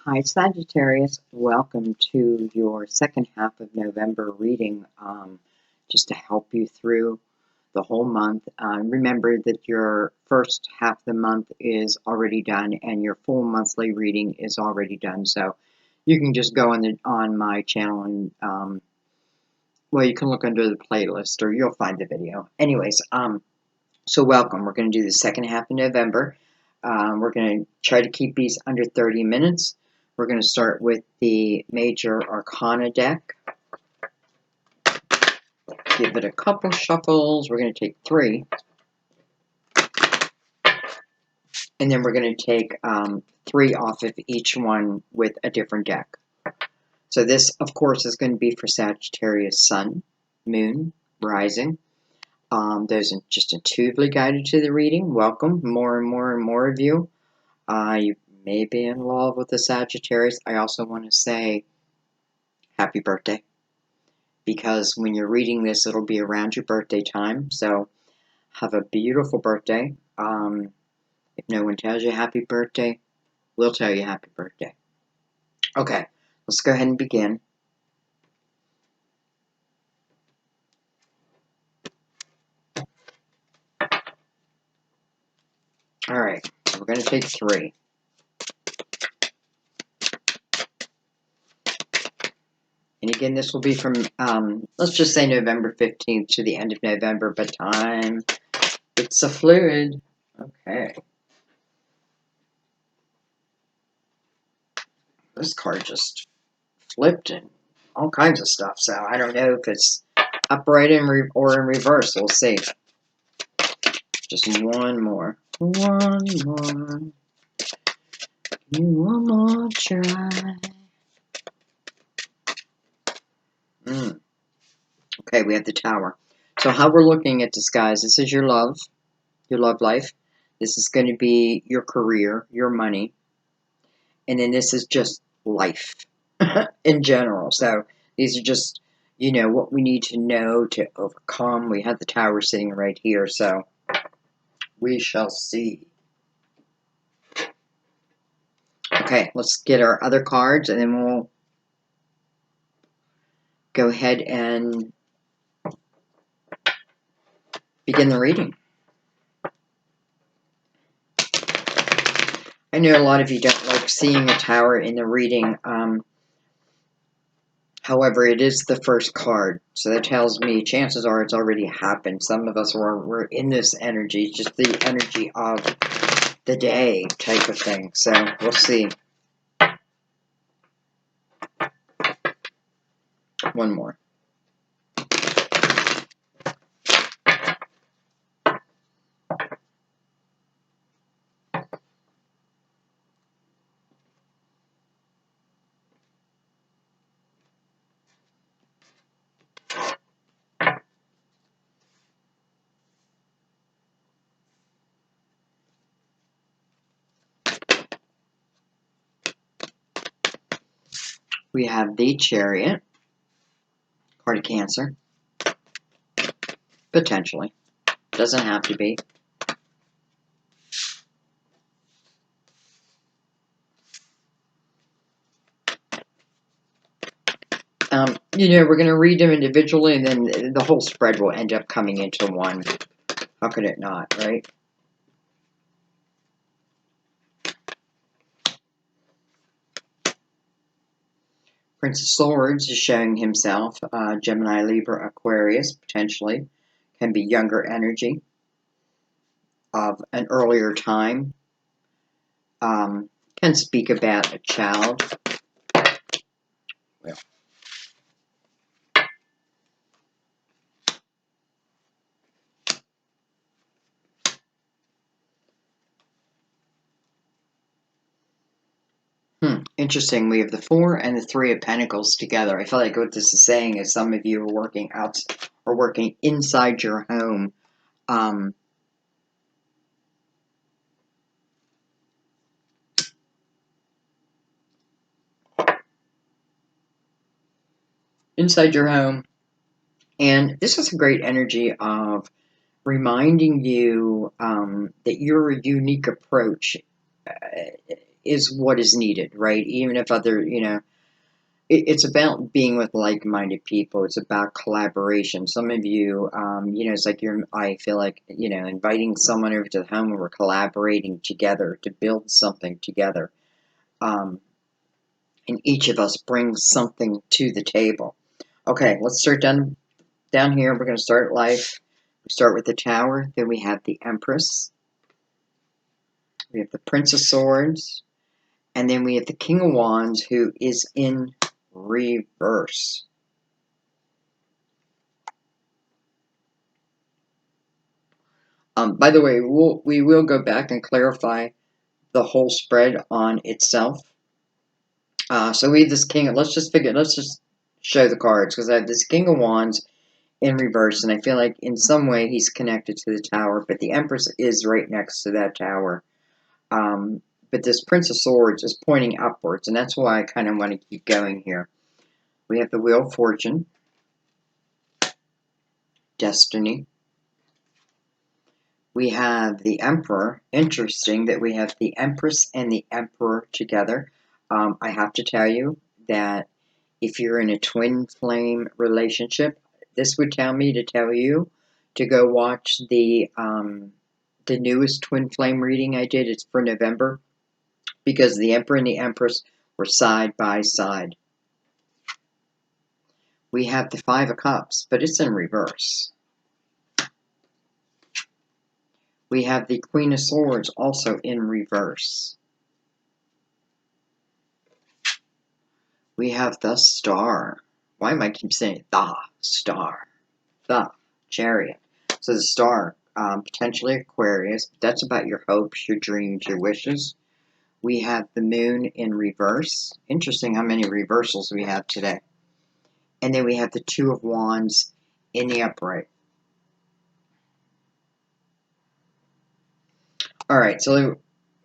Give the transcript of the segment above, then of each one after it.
Hi, Sagittarius. Welcome to your second half of November reading, just to help you through the whole month. Remember that your first half of the month is already done and your full monthly reading is already done. So you can just go on my channel and, well, you can look under the playlist or you'll find the video. Anyways, so welcome. We're going to do the second half of November. We're going to try to keep these under 30 minutes. We're going to start with the Major Arcana deck. Give it a couple shuffles. We're going to take 3. And then we're going to take 3 off of each one with a different deck. So this, of course, is going to be for Sagittarius Sun, Moon, Rising. Those are just intuitively guided to the reading. Welcome. More and more and more of you. You may be in love with the Sagittarius. I also want to say happy birthday, because when you're reading this, it'll be around your birthday time. So have a beautiful birthday. If no one tells you happy birthday, we'll tell you happy birthday. Okay, let's go ahead and begin. All right, so we're going to take 3. And again, this will be from, let's just say November 15th to the end of November, but time, it's a fluid. Okay. This card just flipped and all kinds of stuff, so I don't know if it's upright or in reverse. We'll see. Just one more. One more. One more try. Okay, we have the Tower. So how we're looking at this, guys, this is your love life. This is going to be your career, your money. And then this is just life in general. So these are just, you know, what we need to know to overcome. We have the Tower sitting right here, so we shall see. Okay, let's get our other cards, and then we'll go ahead and begin the reading. I know a lot of you don't like seeing a Tower in the reading. However, it is the first card, so that tells me chances are it's already happened. Some of us were in this energy, just the energy of the day type of thing. So we'll see. One more. We have the Chariot, card of Cancer. Potentially. Doesn't have to be. You know, we're going to read them individually, and then the whole spread will end up coming into one. How could it not, right? Prince of Swords is showing himself. Gemini, Libra, Aquarius, potentially. Can be younger energy of an earlier time. Can speak about a child. Well. Interesting. We have the 4 and the 3 of Pentacles together. I feel like what this is saying is some of you are working out or working inside your home. Inside your home. And this is a great energy of reminding you that your unique approach, is what is needed, right? Even if other, it's about being with like-minded people. It's about collaboration. Some of you, it's like I feel like, inviting someone over to the home and we're collaborating together to build something together. And each of us brings something to the table. Okay, let's start down here. We're going to start life. We start with the Tower. Then we have the Empress. We have the Prince of Swords. And then we have the King of Wands, who is in reverse. By the way, we will go back and clarify the whole spread on itself. So we have this King. Let's just show the cards, because I have this King of Wands in reverse, and I feel like in some way he's connected to the Tower, but the Empress is right next to that Tower. But this Prince of Swords is pointing upwards, and that's why I kind of want to keep going here. We have the Wheel of Fortune, Destiny. We have the Emperor. Interesting that we have the Empress and the Emperor together. I have to tell you that if you're in a twin flame relationship, this would tell me to tell you to go watch the newest twin flame reading I did. It's for November, because the Emperor and the Empress were side by side. We have the Five of Cups, but it's in reverse. We have the Queen of Swords also in reverse. We have the Star. Why am I keep saying the Star? The Chariot. So the Star, potentially Aquarius. But that's about your hopes, your dreams, your wishes. We have the Moon in reverse. Interesting how many reversals we have today. And then we have the Two of Wands in the upright. Alright, so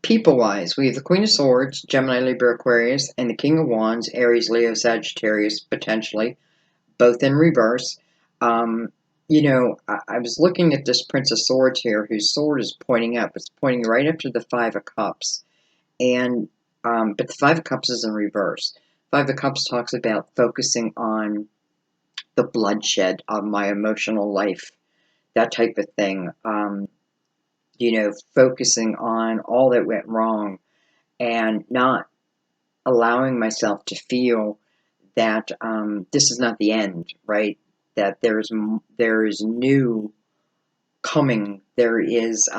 people-wise, we have the Queen of Swords, Gemini, Libra, Aquarius, and the King of Wands, Aries, Leo, Sagittarius, potentially, both in reverse. I was looking at this Prince of Swords here, whose sword is pointing up. It's pointing right up to the Five of Cups. And, but the Five of Cups is in reverse. Five of Cups talks about focusing on the bloodshed of my emotional life, that type of thing. Focusing on all that went wrong and not allowing myself to feel that this is not the end, right? That there is new coming. There is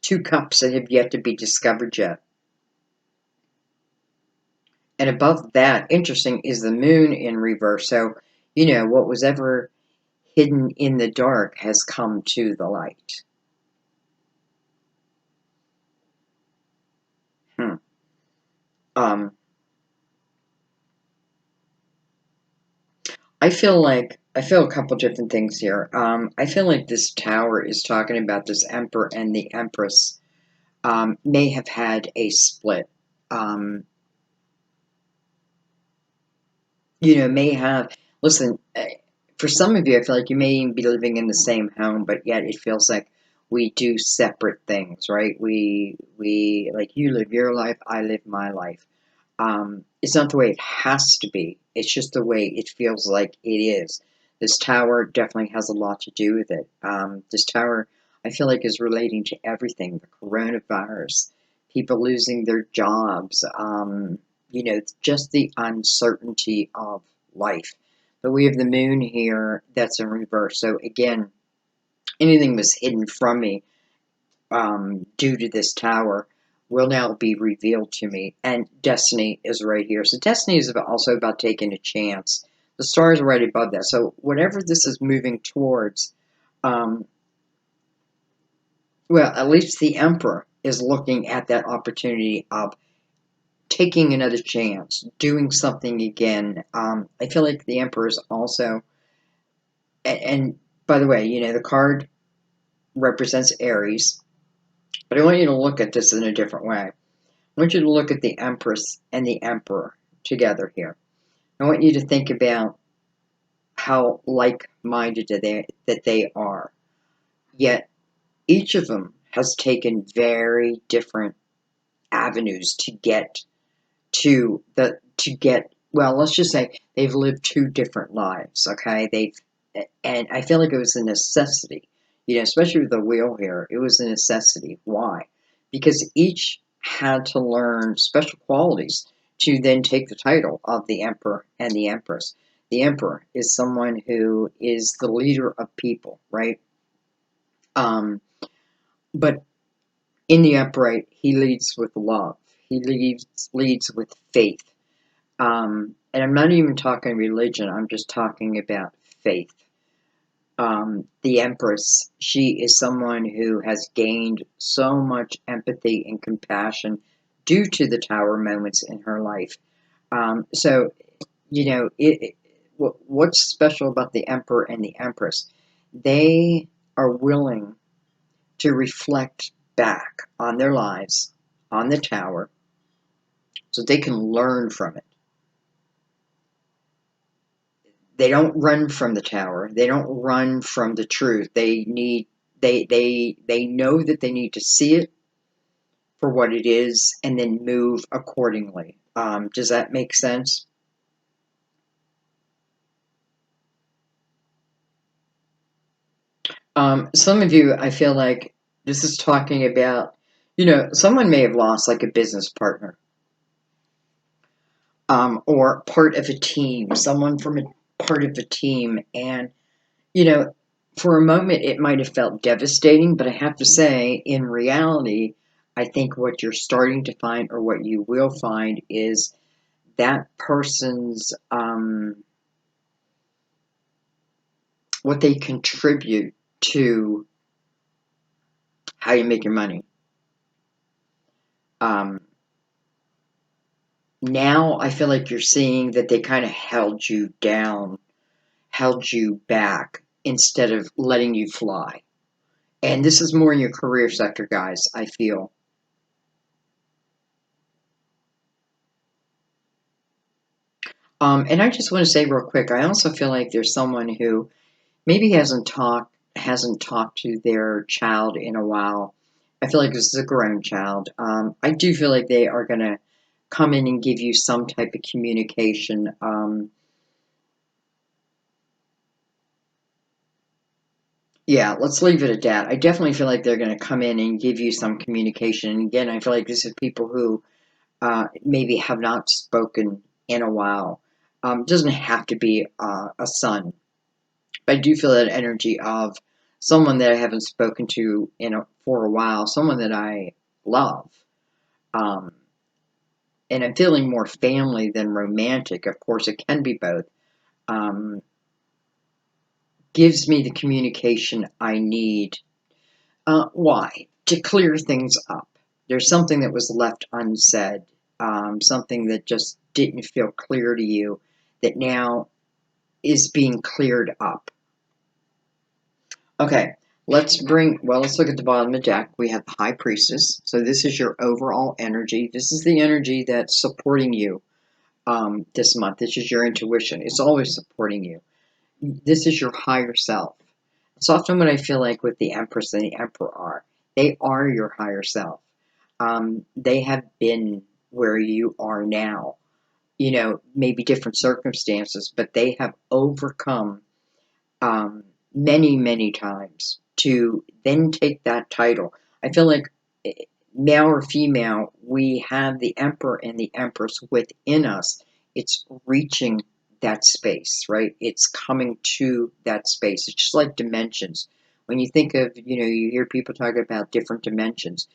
two cups that have yet to be discovered yet. And above that, interesting, is the Moon in reverse. So, what was ever hidden in the dark has come to the light. I feel a couple different things here. I feel like this Tower is talking about this Emperor and the Empress may have had a split. May have. Listen, for some of you, I feel like you may even be living in the same home, but yet it feels like we do separate things, right? We like, you live your life, I live my life. It's not the way it has to be. It's just the way it feels like it is. This Tower definitely has a lot to do with it. This Tower, I feel like, is relating to everything. The coronavirus, people losing their jobs, just the uncertainty of life. But we have the Moon here that's in reverse. So again, anything was hidden from me due to this Tower will now be revealed to me. And Destiny is right here. So Destiny is also about taking a chance. The Star is right above that. So whatever this is moving towards, well, at least the Emperor is looking at that opportunity of taking another chance, doing something again. I feel like the Emperor is also, and by the way, the card represents Aries, but I want you to look at this in a different way. I want you to look at the Empress and the Emperor together here. I want you to think about how like-minded that they are. Yet, each of them has taken very different avenues to get well, let's just say they've lived two different lives, okay? And I feel like it was a necessity, especially with the wheel here. It was a necessity. Why? Because each had to learn special qualities to then take the title of the emperor and the empress. The emperor is someone who is the leader of people, right? But in the upright, he leads with love. He leads with faith. And I'm not even talking religion, I'm just talking about faith. The Empress, she is someone who has gained so much empathy and compassion due to the Tower moments in her life. So, what's special about the Emperor and the Empress? They are willing to reflect back on their lives, on the Tower, so they can learn from it. They don't run from the Tower. They don't run from the truth. They know that they need to see it for what it is and then move accordingly. Does that make sense? Some of you, I feel like this is talking about, someone may have lost like a business partner, or part of a team, someone from a part of a team, and you know, for a moment it might have felt devastating, but I have to say, in reality, I think what you're starting to find, or what you will find, is that person's, what they contribute to how you make your money. Now I feel like you're seeing that they kind of held you down, held you back, instead of letting you fly. And this is more in your career sector, guys, I feel. And I just want to say real quick, I also feel like there's someone who maybe hasn't talked to their child in a while. I feel like this is a grown child. I do feel like they are going to come in and give you some type of communication. Yeah, let's leave it at that. I definitely feel like they're going to come in and give you some communication. And again, I feel like this is people who maybe have not spoken in a while. Doesn't have to be a son. But I do feel that energy of someone that I haven't spoken to for a while, someone that I love. Um, and I'm feeling more family than romantic. Of course, it can be both. Um, gives me the communication I need. Why? To clear things up. There's something that was left unsaid, something that just didn't feel clear to you, that now is being cleared up. Okay, let's look at the bottom of the deck. We have the High Priestess. So this is your overall energy. This is the energy that's supporting you this month. This is your intuition. It's always supporting you. This is your higher self. It's often what I feel like with the Empress and the Emperor are. They are your higher self. They have been where you are now. Maybe different circumstances, but they have overcome many, many times to then take that title. I feel like, male or female, we have the Emperor and the Empress within us. It's reaching that space, right? It's coming to that space. It's just like dimensions. When you think of, you hear people talk about different dimensions.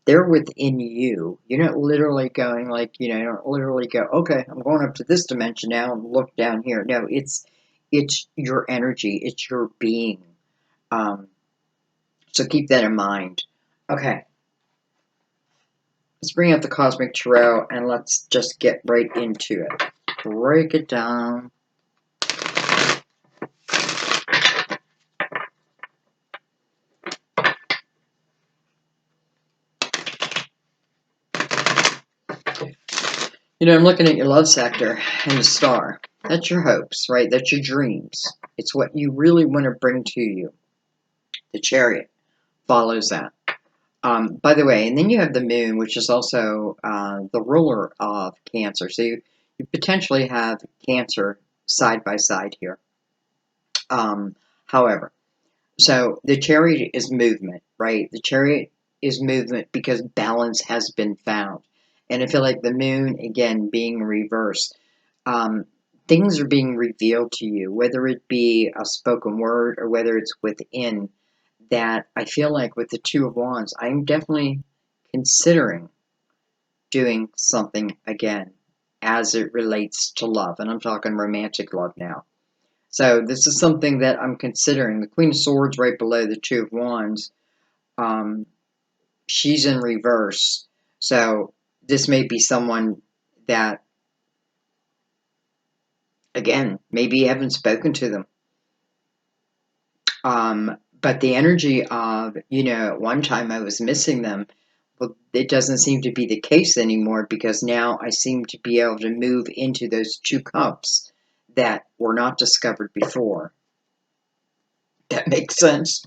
They're within you. You're not literally going like, you don't literally go, okay, I'm going up to this dimension now and look down here. No, it's your energy, it's your being. Um, so keep that in mind. Okay, let's bring up the Cosmic Tarot and let's just get right into it. Break it down. I'm looking at your love sector and the star. That's your hopes, right? That's your dreams. It's what you really want to bring to you. The Chariot follows that. By the way, and then you have the moon, which is also the ruler of Cancer. So you potentially have Cancer side by side here. However, so the chariot is movement, right? The chariot is movement because balance has been found. And I feel like the moon, again, being reversed, um, things are being revealed to you, whether it be a spoken word or whether it's within, that I feel like with the Two of Wands, I'm definitely considering doing something again as it relates to love. And I'm talking romantic love now. So this is something that I'm considering. The Queen of Swords right below the Two of Wands, um, she's in reverse. So this may be someone that, again, maybe you haven't spoken to them. But the energy of, at one time I was missing them, well, it doesn't seem to be the case anymore because now I seem to be able to move into those two cups that were not discovered before. That makes sense.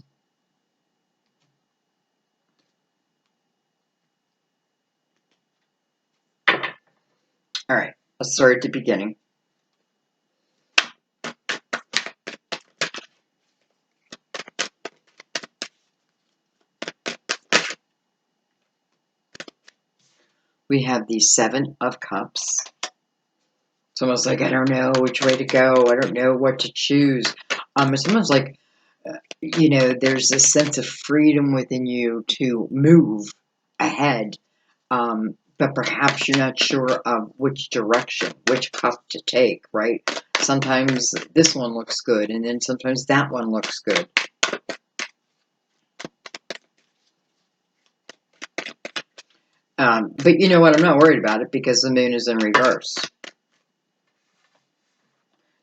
All right, let's start at the beginning. We have the Seven of Cups. It's almost like I don't know which way to go. I don't know what to choose. It's almost like, there's a sense of freedom within you to move ahead, but perhaps you're not sure of which direction, which cup to take, right? Sometimes this one looks good, and then sometimes that one looks good. But you know what? I'm not worried about it because the moon is in reverse.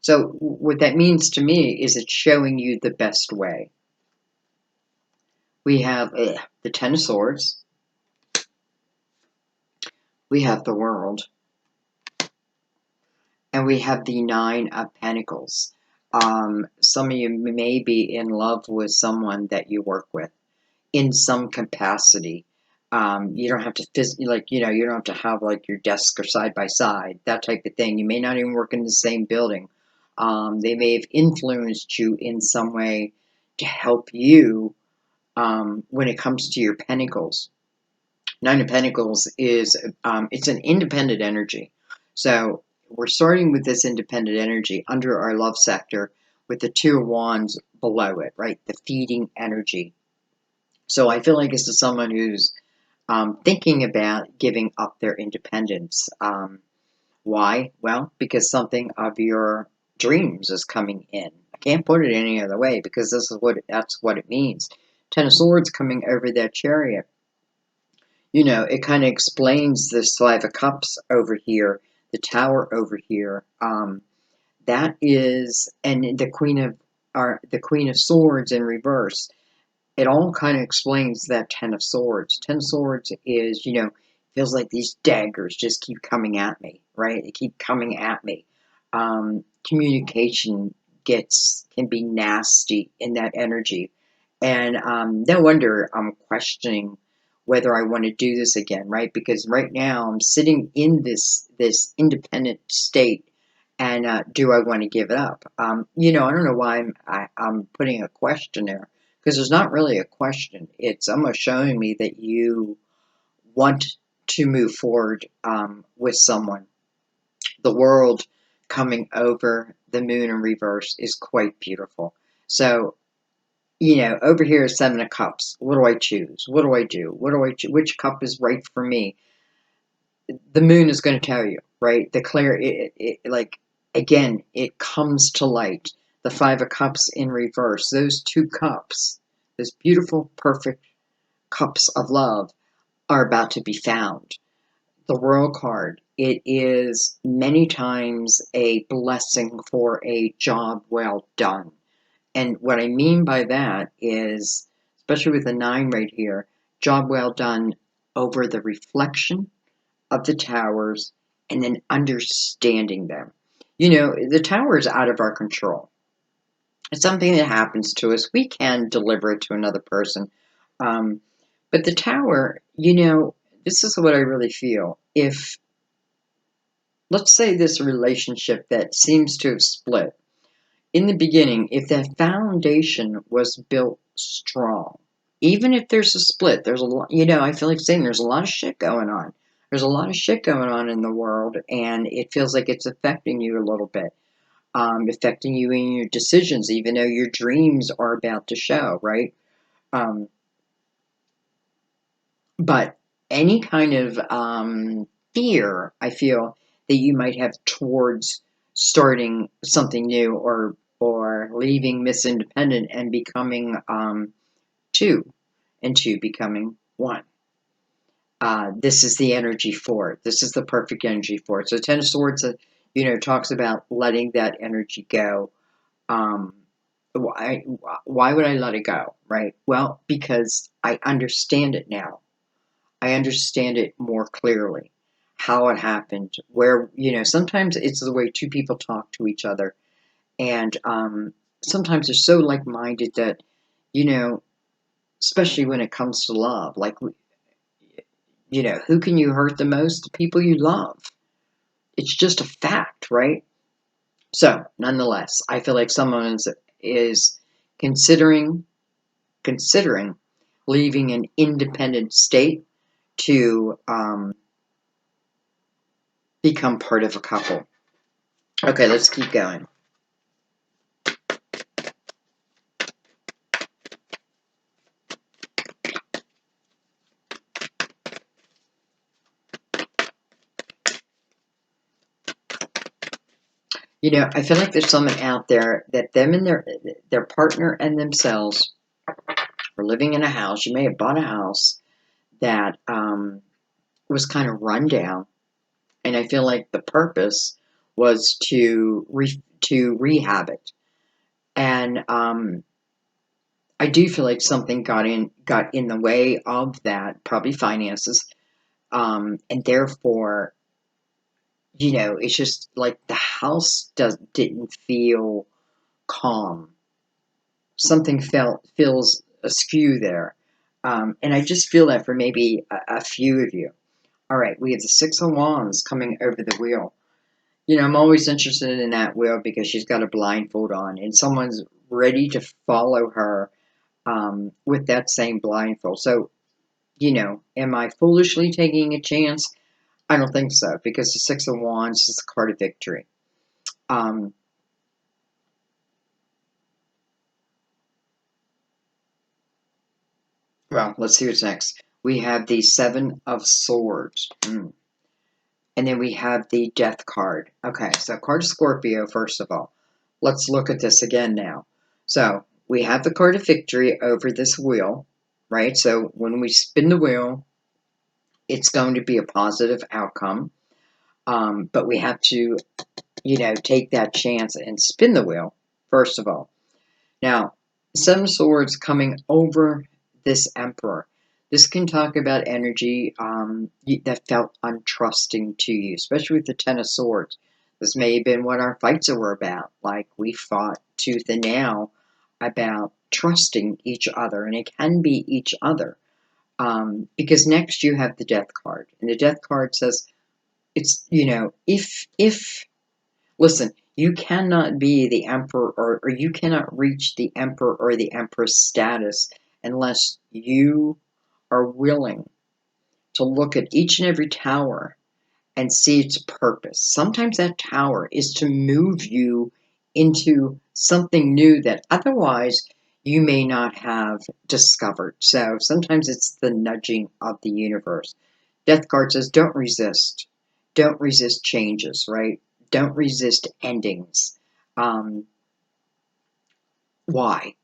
So what that means to me is it's showing you the best way. We have the Ten of Swords. We have the World. And we have the Nine of Pentacles. Some of you may be in love with someone that you work with in some capacity. You don't have to you don't have to have like your desk or side by side, that type of thing. You may not even work in the same building. They may have influenced you in some way to help you when it comes to your pentacles. Nine of Pentacles is it's an independent energy. So we're starting with this independent energy under our love sector with the Two of Wands below it, right? The feeding energy. So I feel like this is someone who's thinking about giving up their independence. Why? Well, because something of your dreams is coming in. I can't put it any other way because that's what it means. Ten of Swords coming over that chariot. It kind of explains this Five of Cups over here, the Tower over here. That is, and the Queen of Swords in reverse. It all kind of explains that Ten of Swords. Ten of Swords is, feels like these daggers just keep coming at me, right? They keep coming at me. Communication can be nasty in that energy. And no wonder I'm questioning whether I want to do this again, right? Because right now I'm sitting in this independent state, and do I want to give it up? I don't know why I'm putting a question there because there's not really a question. It's almost showing me that you want to move forward with someone. The World coming over the moon in reverse is quite beautiful. So over here is Seven of Cups. What do I choose? What do I do? What do I choose? Which cup is right for me? The moon is going to tell you, right? Again, it comes to light. The Five of Cups in reverse. Those two cups, those beautiful, perfect cups of love, are about to be found. The World card, it is many times a blessing for a job well done. And what I mean by that is, especially with the 9 right here, job well done over the reflection of the towers and then understanding them. The tower is out of our control. It's something that happens to us. We can deliver it to another person. But But the Tower, this is what I really feel. If, let's say, this relationship that seems to have split, in the beginning, if that foundation was built strong, even if there's a split, there's a lot, I feel like saying there's a lot of shit going on. There's a lot of shit going on in the world, and it feels like it's affecting you a little bit, affecting you in your decisions, even though your dreams are about to show, right? Um, but any kind of fear, I feel, that you might have towards starting something new, or leaving Miss Independent and becoming two, and two becoming one. This is the energy for it. This is the perfect energy for it. So Ten of Swords, talks about letting that energy go. Um, why would I let it go, right? Well, because I understand it now. I understand it more clearly, how it happened, where, sometimes it's the way two people talk to each other. And sometimes they're so like-minded that, you know, especially when it comes to love, like, who can you hurt the most? The people you love. It's just a fact, right? So, nonetheless, I feel like someone is considering considering leaving an independent state to become part of a couple. Okay, let's keep going. I feel like there's someone out there that them and their partner and themselves are living in a house. You may have bought a house that was kind of run down, and I feel like the purpose was to rehab it. And I do feel like something got in the way of that, probably finances, and therefore, it's just like the house didn't feel calm. Something feels askew there, and I just feel that for maybe a few of you. All right, we have the Six of Wands coming over the wheel. I'm always interested in that wheel because she's got a blindfold on, and someone's ready to follow her with that same blindfold. So, am I foolishly taking a chance? I don't think so, because the Six of Wands is the card of victory. Well, let's see what's next. We have the Seven of Swords. And then we have the Death card. Okay, so card of Scorpio, first of all. Let's look at this again now. So we have the card of victory over this wheel, right? So when we spin the wheel, it's going to be a positive outcome. But we have to, take that chance and spin the wheel, first of all. Now, Seven of Swords coming over this Emperor. This can talk about energy that felt untrusting to you, especially with the Ten of Swords. This may have been what our fights were about. Like, we fought tooth and nail about trusting each other, and it can be each other. Because next you have the Death card, and the Death card says, it's, if listen, you cannot be the emperor, or you cannot reach the emperor or the empress status unless you are willing to look at each and every tower and see its purpose. Sometimes that tower is to move you into something new that otherwise you may not have discovered. So sometimes it's the nudging of the universe. Death card says, don't resist. Don't resist changes, right? Don't resist endings. Why?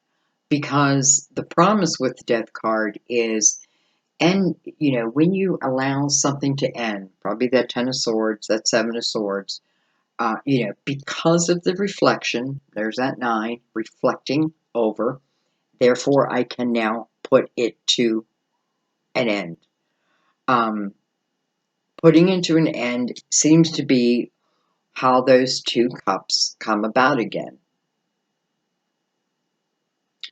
Because the promise with the Death card is, and when you allow something to end, probably that Ten of Swords, that Seven of Swords, because of the reflection, there's that nine, reflecting over, therefore I can now put it to an end. Putting into an end seems to be how those two cups come about again.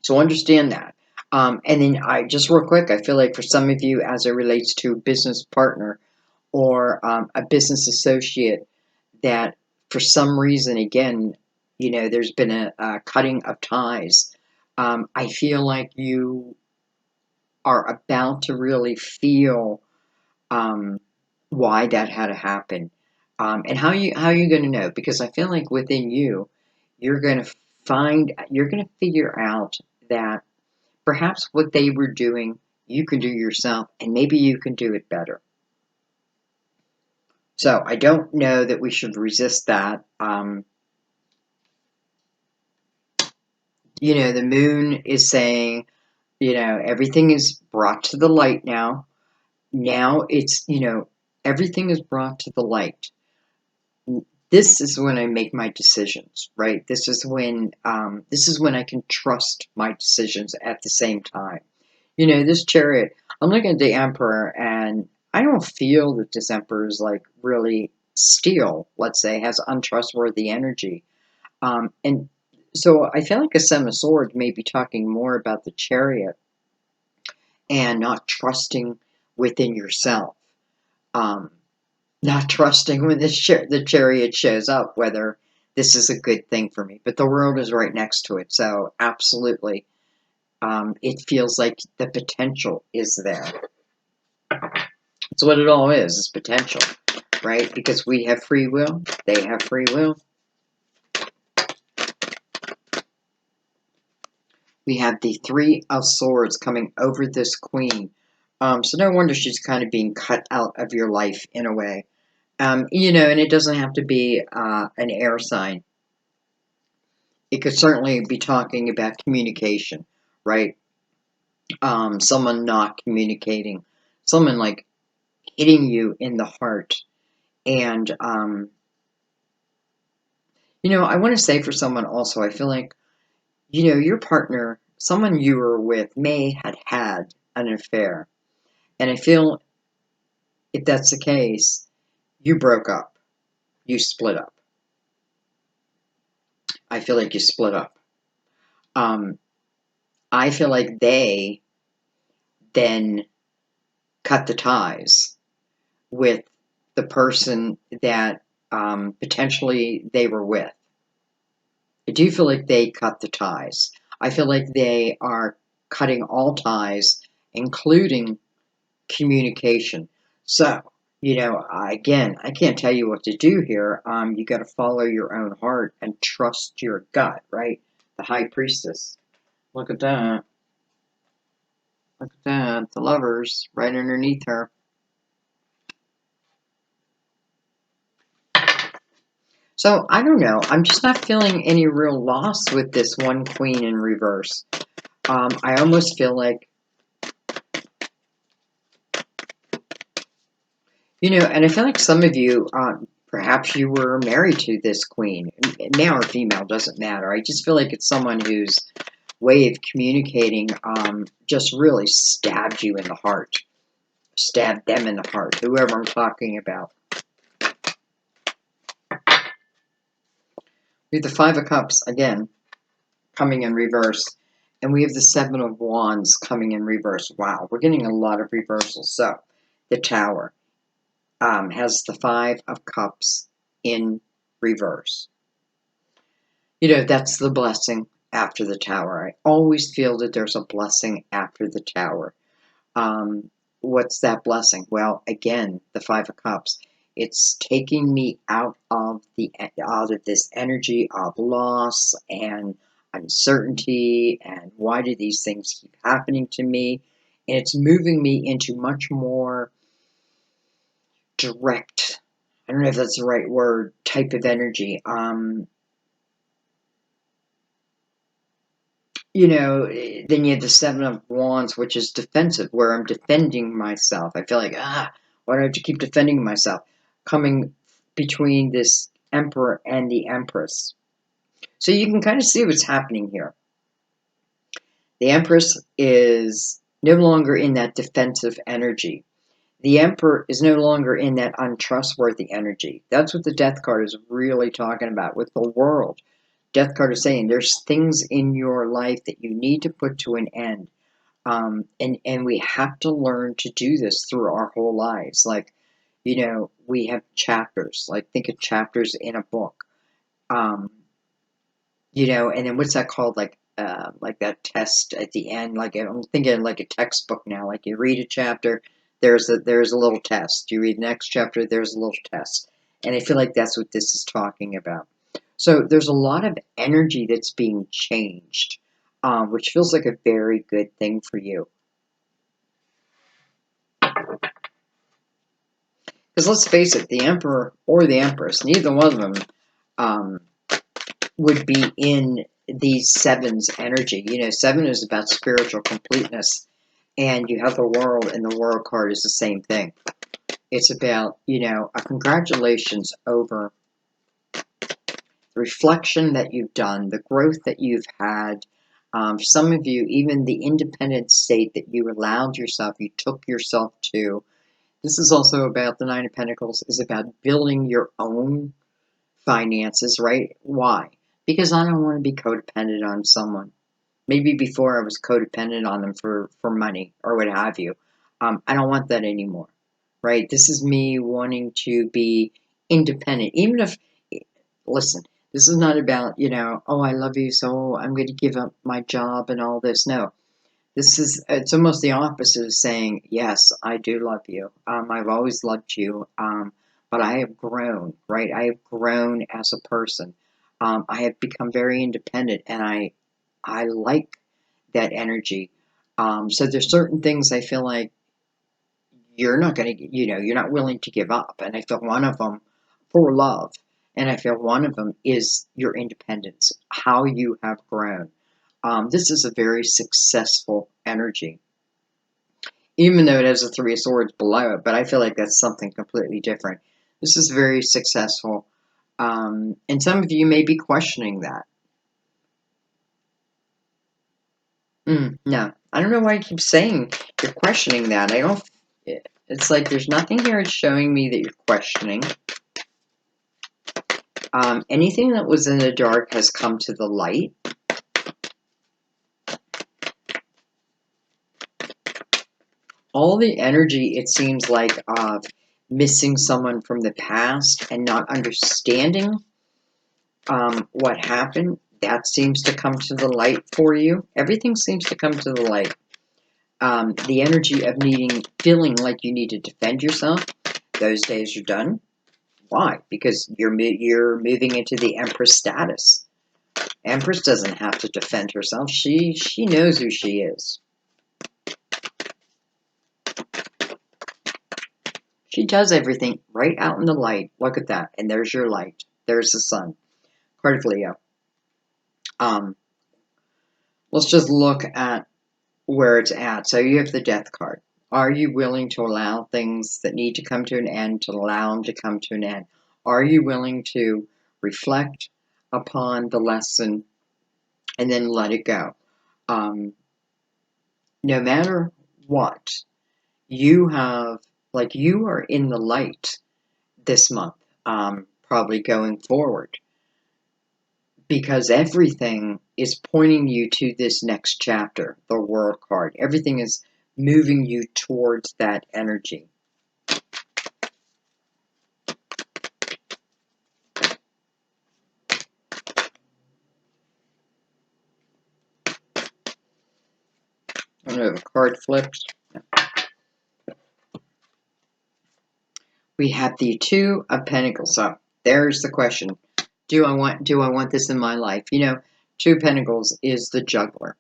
So understand that. And then just real quick, I feel like for some of you, as it relates to a business partner or a business associate, that for some reason, again, there's been a cutting of ties. I feel like you are about to really feel um, why that had to happen, and how you going to know? Because I feel like within you, you're going to figure out that perhaps what they were doing, you can do yourself, and maybe you can do it better. So I don't know that we should resist that. The moon is saying, everything is brought to the light now. Now it's, everything is brought to the light. This is when I make my decisions, right? This is when I can trust my decisions at the same time. This chariot, I'm looking at the emperor, and I don't feel that this emperor is like really steel, let's say, has untrustworthy energy. And so I feel like a Seven of Swords may be talking more about the chariot and not trusting within yourself. Um, Not trusting when the chariot shows up, whether this is a good thing for me. But the world is right next to it, so absolutely, it feels like the potential is there. That's what it all is potential, right? Because we have free will, they have free will. We have the Three of Swords coming over this queen. So no wonder she's kind of being cut out of your life in a way. And it doesn't have to be an air sign. It could certainly be talking about communication, right? Someone not communicating, someone like hitting you in the heart. And, I want to say for someone also, I feel like, your partner, someone you were with, may had an affair. And I feel if that's the case, you broke up, you split up. I feel like you split up. Um, I feel like they then cut the ties with the person that potentially they were with. I do feel like they cut the ties. I feel like they are cutting all ties, including communication. So, again, I can't tell you what to do here. You got to follow your own heart and trust your gut, right? The High Priestess. Look at that. Look at that. The Lovers right underneath her. So, I don't know. I'm just not feeling any real loss with this one queen in reverse. I almost feel like, and I feel like some of you, perhaps you were married to this queen. Male or female, doesn't matter. I just feel like it's someone whose way of communicating just really stabbed you in the heart. Stabbed them in the heart, whoever I'm talking about. We have the Five of Cups, again, coming in reverse. And we have the Seven of Wands coming in reverse. Wow, we're getting a lot of reversals. So, the Tower has the Five of Cups in reverse. That's the blessing after the Tower. I always feel that there's a blessing after the Tower. What's that blessing? Well, again, the Five of Cups. It's taking me out of this energy of loss and uncertainty and why do these things keep happening to me? And it's moving me into much more direct, I don't know if that's the right word, type of energy. Then you have the Seven of Wands, which is defensive, where I'm defending myself. I feel like, why do I have to keep defending myself? Coming between this Emperor and the Empress. So you can kind of see what's happening here. The Empress is no longer in that defensive energy. The Emperor is no longer in that untrustworthy energy. That's what the Death card is really talking about with the world. Death card is saying there's things in your life that you need to put to an end. And we have to learn to do this through our whole lives. Like, we have chapters. Like, think of chapters in a book. Um, and then what's that called? Like that test at the end. Like, I'm thinking like a textbook now. Like, you read a chapter, there's a little test. You read the next chapter, there's a little test. And I feel like that's what this is talking about. So there's a lot of energy that's being changed, which feels like a very good thing for you. Because let's face it, the Emperor or the Empress, neither one of them um, would be in these sevens energy. Seven is about spiritual completeness, and you have the world, and the world card is the same thing. It's about, a congratulations over the reflection that you've done, the growth that you've had. Some of you, even the independent state that you allowed yourself, you took yourself to. This is also about the Nine of Pentacles, is about building your own finances, right? Why? Because I don't want to be codependent on someone. Maybe before I was codependent on them for money or what have you. I don't want that anymore, right? This is me wanting to be independent. Even if, listen, this is not about, oh, I love you, so I'm going to give up my job and all this. No. It's almost the opposite of saying, yes, I do love you. I've always loved you. But I have grown, right? I have grown as a person. I have become very independent, and I like that energy. So there's certain things I feel like you're not going to, you're not willing to give up. And I feel one of them for love. And I feel one of them is your independence, how you have grown. This is a very successful energy, even though it has the Three of Swords below it, but I feel like that's something completely different. This is very successful, and some of you may be questioning that. No, I don't know why I keep saying you're questioning that. I don't, it's like there's nothing here showing me that you're questioning. Anything that was in the dark has come to the light. All the energy, it seems like, of missing someone from the past and not understanding what happened, that seems to come to the light for you. Everything seems to come to the light. The energy of feeling like you need to defend yourself, those days are done. Why? Because you're moving into the Empress status. Empress doesn't have to defend herself. She knows who she is. She does everything right out in the light. Look at that. And there's your light. There's the sun. Card of Leo. Let's just look at where it's at. So you have the Death card. Are you willing to allow things that need to come to an end to allow them to come to an end? Are you willing to reflect upon the lesson and then let it go? No matter what, you have, like, you are in the light this month, probably going forward, because everything is pointing you to this next chapter, the World card. Everything is moving you towards that energy. I don't know if a card flips. We have the Two of Pentacles. So there's the question. Do I want this in my life? Two of Pentacles is the juggler.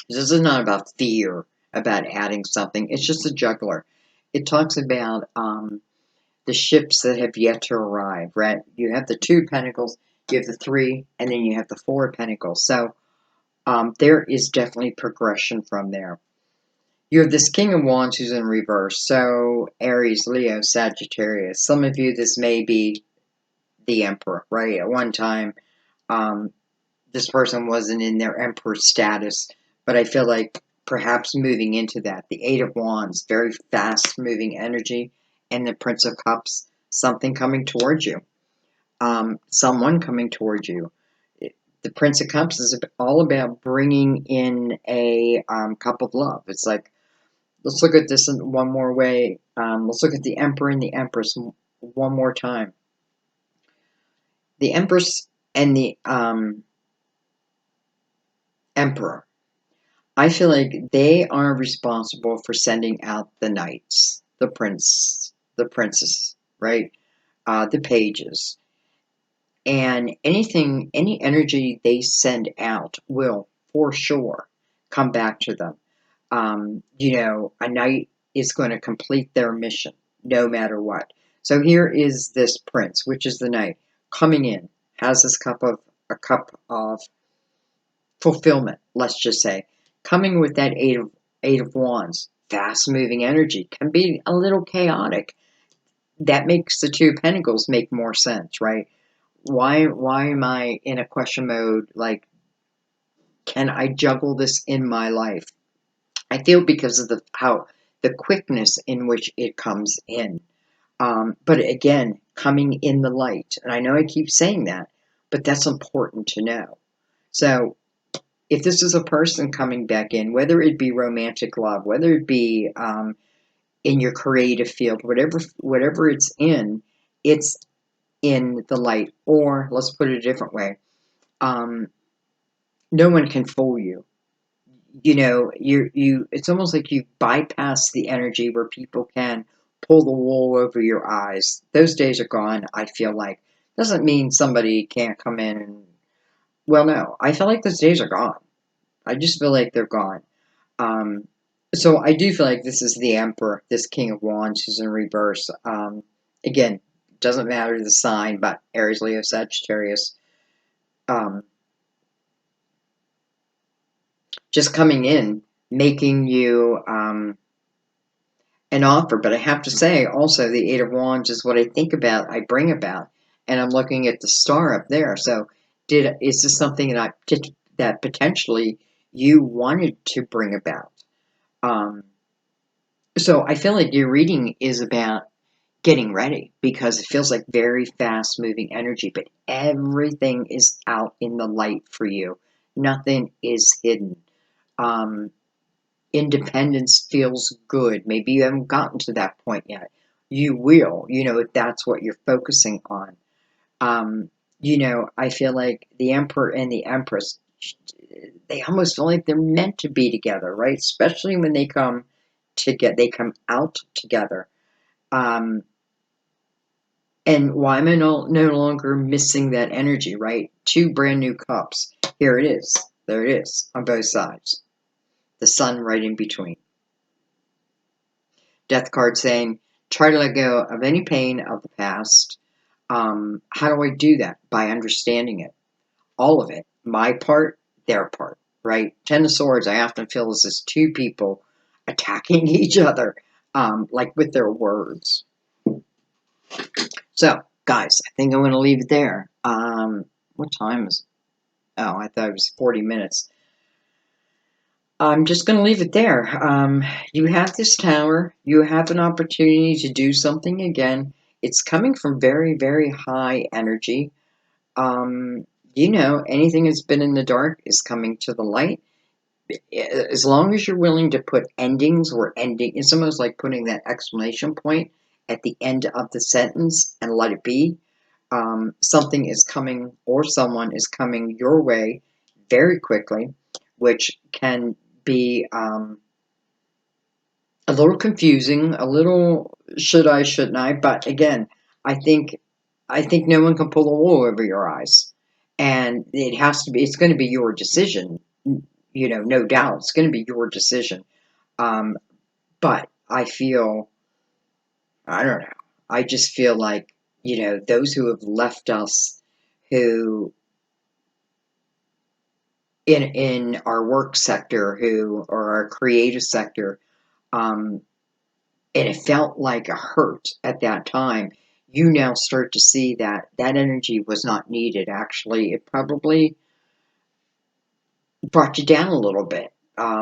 This is not about fear, about adding something. It's just a juggler. It talks about the ships that have yet to arrive, right? You have the Two of Pentacles, you have the Three, and then you have the Four of Pentacles. So there is definitely progression from there. You have this King of Wands who's in reverse. So Aries, Leo, Sagittarius. Some of you, this may be the Emperor, right? At one time, this person wasn't in their Emperor status, but I feel like perhaps moving into that. The Eight of Wands, very fast moving energy, and the Prince of Cups, something coming towards you. Someone coming towards you. The Prince of Cups is all about bringing in a cup of love. It's like, let's look at this in one more way. Let's look at the Emperor and the Empress one more time. The Empress and the Emperor. I feel like they are responsible for sending out the knights, the the princess, right? The pages. And any energy they send out will, for sure, come back to them. A knight is going to complete their mission, no matter what. So here is this prince, which is the knight, coming in, has this a cup of fulfillment, let's just say, coming with that eight of wands, fast moving energy, can be a little chaotic. That makes the two of pentacles make more sense, right? Why am I in a question mode? Like, can I juggle this in my life? I feel because of the quickness in which it comes in. But again, coming in the light, and I know I keep saying that, but that's important to know. So if this is a person coming back in, whether it be romantic love, whether it be in your creative field, whatever it's in the light. Or let's put it a different way. No one can fool you. It's almost like you bypass the energy where people can pull the wool over your eyes. Those days are gone, I feel like. Doesn't mean somebody can't come in and, well, no, I feel like those days are gone. I just feel like they're gone. Um, so I do feel like this is the Emperor, this King of Wands who's in reverse. Again, doesn't matter the sign, but Aries, Leo, Sagittarius. Um, just coming in, making you an offer. But I have to say, also, the Eight of Wands is what I think about, I bring about, and I'm looking at the star up there. So, is this something that potentially you wanted to bring about? Um, so I feel like your reading is about getting ready because it feels like very fast moving energy, but everything is out in the light for you. Nothing is hidden. Um, Independence feels good. Maybe you haven't gotten to that point yet. You will, if that's what you're focusing on. Um, I feel like the Emperor and the Empress, they almost feel like they're meant to be together, right? Especially when they come out together. Um, and why am I no longer missing that energy, right? Two brand new cups. Here it is. There it is on both sides. The sun right in between. Death card saying, try to let go of any pain of the past. How do I do that? By understanding it. All of it. My part, their part, right? Ten of Swords, I often feel as this two people attacking each other, like with their words. So, guys, I think I'm going to leave it there. What time is it? Oh, I thought it was 40 minutes. I'm just going to leave it there. You have this tower. You have an opportunity to do something again. It's coming from very, very high energy. Anything that's been in the dark is coming to the light. As long as you're willing to put endings or ending, it's almost like putting that exclamation point at the end of the sentence and let it be. Something is coming or someone is coming your way very quickly, which can be a little confusing, a little shouldn't I? But again, I think no one can pull the wool over your eyes, and it has to be. It's going to be your decision, no doubt. It's going to be your decision. Um, but I don't know. I just feel like those who have left us, who in our work sector, who or our creative sector, um, and it felt like a hurt at that time, you now start to see that that energy was not needed. Actually, it probably brought you down a little bit,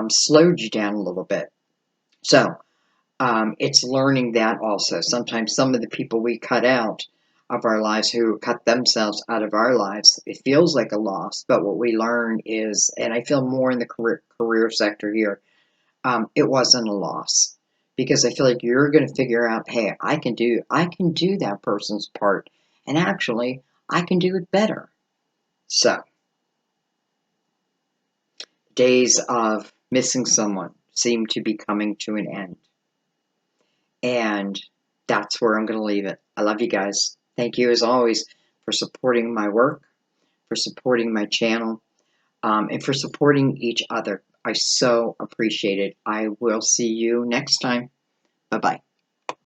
slowed you down a little bit. So it's learning that also. Sometimes some of the people we cut out, of our lives who cut themselves out of our lives. It feels like a loss, but what we learn is, and I feel more in the career sector here, it wasn't a loss, because I feel like you're going to figure out, hey, I can do that person's part, and actually I can do it better. So, days of missing someone seem to be coming to an end. And that's where I'm going to leave it. I love you guys. Thank you, as always, for supporting my work, for supporting my channel, and for supporting each other. I so appreciate it. I will see you next time. Bye-bye.